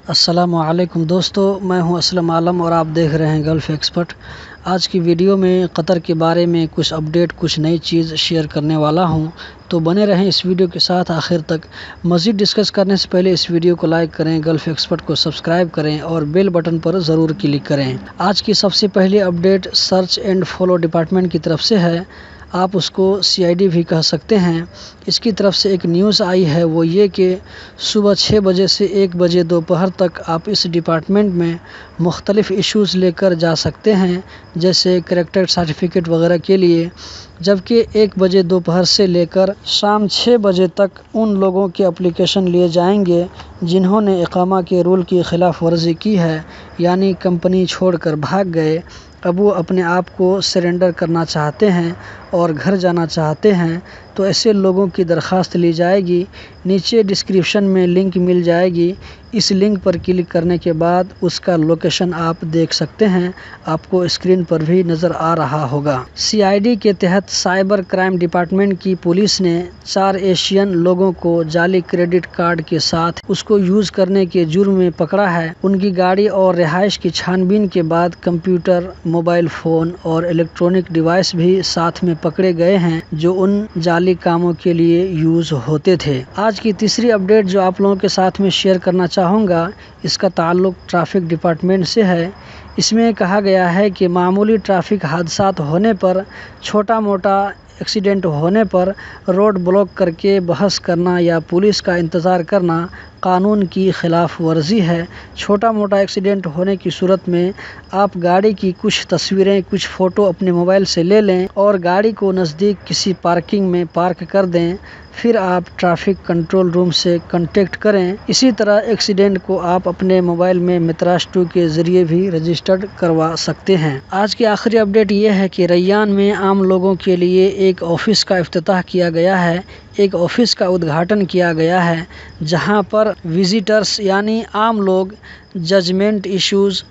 السلام علیکم دوستو، میں ہوں اسلم عالم اور آپ دیکھ رہے ہیں گلف ایکسپرٹ۔ آج کی ویڈیو میں قطر کے بارے میں کچھ اپڈیٹ، کچھ نئی چیز شیئر کرنے والا ہوں، تو بنے رہیں اس ویڈیو کے ساتھ آخر تک۔ مزید ڈسکس کرنے سے پہلے اس ویڈیو کو لائک کریں، گلف ایکسپرٹ کو سبسکرائب کریں اور بیل بٹن پر ضرور کلک کریں۔ آج کی سب سے پہلی update search and follow department کی طرف سے ہے، آپ اس کو CID بھی کہہ سکتے ہیں۔ اس کی طرف سے ایک نیوز آئی ہے، وہ یہ کہ صبح 6 بجے سے 1 بجے دوپہر تک آپ اس ڈپارٹمنٹ میں مختلف ایشوز لے کر جا سکتے ہیں، جیسے کریکٹر سرٹیفکیٹ وغیرہ کے لیے، جبکہ 1 بجے دوپہر سے لے کر شام 6 بجے تک ان لوگوں کے اپلیکیشن لیے جائیں گے جنہوں نے اقامہ کے رول کی خلاف ورزی کی ہے، یعنی کمپنی چھوڑ کر بھاگ گئے، اب وہ اپنے آپ کو سرنڈر کرنا چاہتے ہیں اور گھر جانا چاہتے ہیں، تو ایسے لوگوں کی درخواست لی جائے گی۔ نیچے ڈسکرپشن میں لنک مل جائے گی، اس لنک پر کلک کرنے کے بعد اس کا لوکیشن آپ دیکھ سکتے ہیں، آپ کو اسکرین پر بھی نظر آ رہا ہوگا۔ CID کے تحت سائبر کرائم ڈپارٹمنٹ کی پولیس نے 4 ایشین لوگوں کو جعلی کریڈٹ کارڈ کے ساتھ اس کو یوز کرنے کے جرم میں پکڑا ہے۔ ان کی گاڑی اور رہائش کی چھان بین کے بعد کمپیوٹر، موبائل فون اور الیکٹرانک ڈیوائس بھی ساتھ میں پکڑے گئے ہیں جو ان جعلی کاموں کے لیے یوز ہوتے تھے۔ آج کی تیسری اپڈیٹ جو آپ لوگوں کے ساتھ میں شیئر کرنا چاہوں گا، اس کا تعلق ٹریفک ڈپارٹمنٹ سے ہے۔ اس میں کہا گیا ہے کہ معمولی ٹریفک حادثات ہونے پر، چھوٹا موٹا ایکسیڈنٹ ہونے پر روڈ بلاک کر کے بحث کرنا یا پولیس کا انتظار کرنا قانون کی خلاف ورزی ہے۔ چھوٹا موٹا ایکسیڈنٹ ہونے کی صورت میں آپ گاڑی کی کچھ تصویریں، کچھ فوٹو اپنے موبائل سے لے لیں اور گاڑی کو نزدیک کسی پارکنگ میں پارک کر دیں، پھر آپ ٹریفک کنٹرول روم سے کنٹیکٹ کریں۔ اسی طرح ایکسیڈنٹ کو آپ اپنے موبائل میں متراج 2 کے ذریعے بھی رجسٹرڈ کروا سکتے ہیں۔ آج کی آخری اپڈیٹ یہ ہے کہ ریان میں عام لوگوں کے لیے ایک آفس کا افتتاح کیا گیا ہے، ایک آفس کا ادگھاٹن کیا گیا ہے، جہاں پر وزٹرز یعنی عام لوگ judgment issues,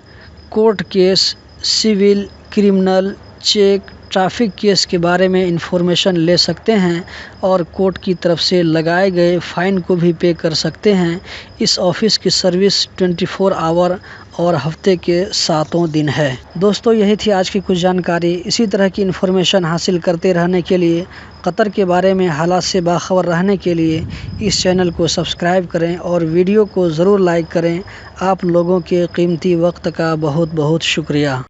court case, civil, criminal, cheque, traffic case کے بارے میں انفارمیشن لے سکتے ہیں اور کورٹ کی طرف سے لگائے گئے فائن کو بھی پے کر سکتے ہیں۔ اس آفس کی سروس 24 آور اور ہفتے کے 7 دن ہے۔ دوستو، یہی تھی آج کی کچھ جانکاری۔ اسی طرح کی انفارمیشن حاصل کرتے رہنے کے لیے، قطر کے بارے میں حالات سے باخبر رہنے کے لیے اس چینل کو سبسکرائب کریں اور ویڈیو کو ضرور لائک کریں۔ آپ لوگوں کے قیمتی وقت کا بہت بہت شکریہ۔